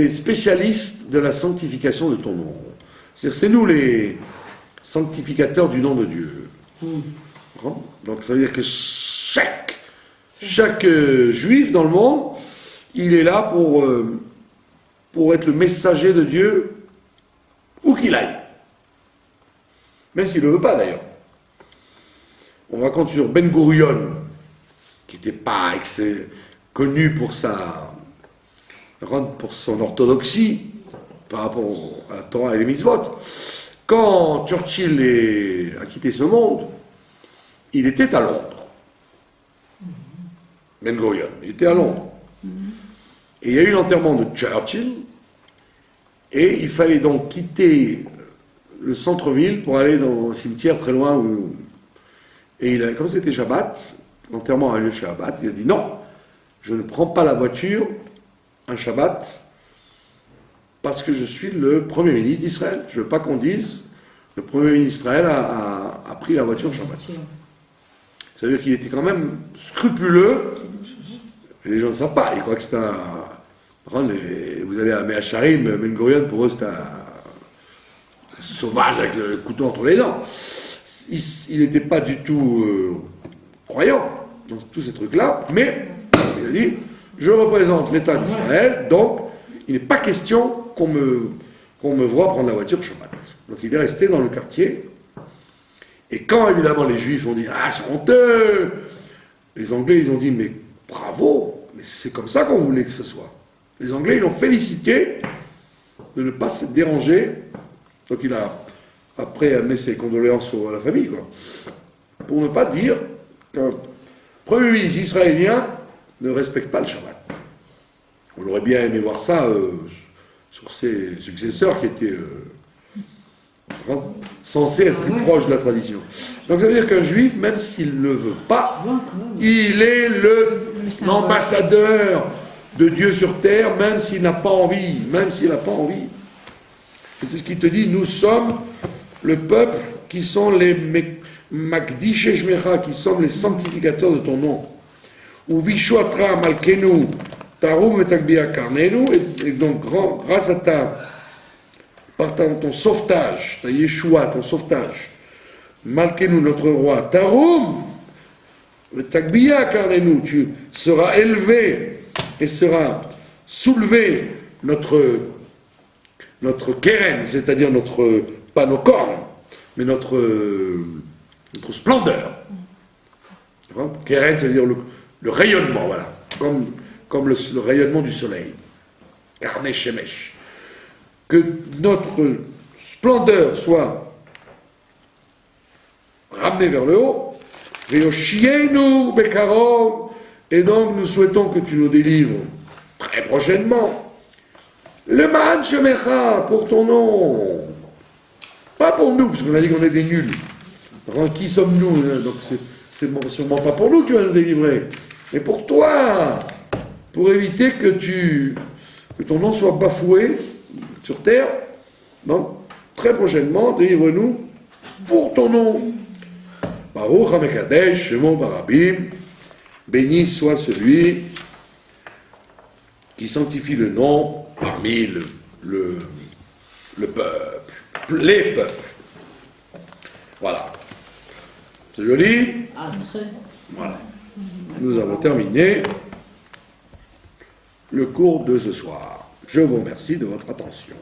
spécialistes de la sanctification de ton nom. C'est-à-dire, c'est nous les sanctificateurs du nom de Dieu. Donc ça veut dire que chaque juif dans le monde, il est là pour être le messager de Dieu où qu'il aille. Même s'il ne le veut pas d'ailleurs. On raconte sur Ben Gurion, qui n'était pas connu pour son orthodoxie par rapport à la Torah et les mitzvot. Quand Churchill a quitté ce monde, il était à Londres. Ben Gurion, il était à Londres. Et il y a eu l'enterrement de Churchill, et il fallait donc quitter le centre-ville pour aller dans un cimetière très loin. Et comme c'était Shabbat, l'enterrement a lieu Shabbat, il a dit non, je ne prends pas la voiture un Shabbat, parce que je suis le Premier ministre d'Israël. Je ne veux pas qu'on dise le Premier ministre d'Israël a pris la voiture Shabbat. Ça veut dire qu'il était quand même scrupuleux. Et les gens ne savent pas. Ils croient que c'est un... Vous allez à Meacharim, Ben Gurion, pour eux, c'est un sauvage avec le couteau entre les dents. Il n'était pas du tout croyant dans tous ces trucs-là, mais il a dit, je représente l'État d'Israël, donc il n'est pas question qu'on me voit prendre la voiture Shabbat. Donc il est resté dans le quartier. Et quand évidemment les Juifs ont dit « Ah, c'est honteux !» Les Anglais, ils ont dit « Mais bravo, mais c'est comme ça qu'on voulait que ce soit. » Les Anglais, ils l'ont félicité de ne pas se déranger. Donc il a après amené ses condoléances à la famille, quoi. Pour ne pas dire qu'un Premier ministre israélien ne respecte pas le Shabbat. On aurait bien aimé voir ça sur ses successeurs qui étaient censés être plus proches de la tradition. Donc ça veut dire qu'un juif, même s'il ne le veut pas, il est l'ambassadeur de Dieu sur terre, même s'il n'a pas envie, Et c'est ce qu'il te dit, nous sommes le peuple qui sont les Makdish Shmecha, qui sont les sanctificateurs de ton nom. Ou Vishuatra Malkenu, Tarum et Tagbia Karnenu, et donc grâce à par ton sauvetage, ta Yeshua, ton sauvetage, Malkenu, notre roi, Tarum, le Takbiya, Karnenu, tu seras élevé et sera soulevé notre Keren, c'est-à-dire pas nos cornes, mais notre splendeur. Keren, c'est-à-dire le rayonnement, voilà, comme le rayonnement du soleil. Karne Shemesh. Que notre splendeur soit ramenée vers le haut. Veoshienu Bekarov. Et donc nous souhaitons que tu nous délivres très prochainement. Le Man Shemecha, pour ton nom. Pas pour nous, parce qu'on a dit qu'on est des nuls. Alors, qui sommes-nous? Donc c'est sûrement pas pour nous que tu vas nous délivrer, mais pour toi, pour éviter que ton nom soit bafoué sur terre. Donc, très prochainement, délivre-nous pour ton nom. Baruch HaMekadesh, Shemo Barabim, béni soit celui qui sanctifie le nom parmi le peuple, les peuples. Voilà. C'est joli?
Ah, très.
Voilà. Nous avons terminé le cours de ce soir. Je vous remercie de votre attention.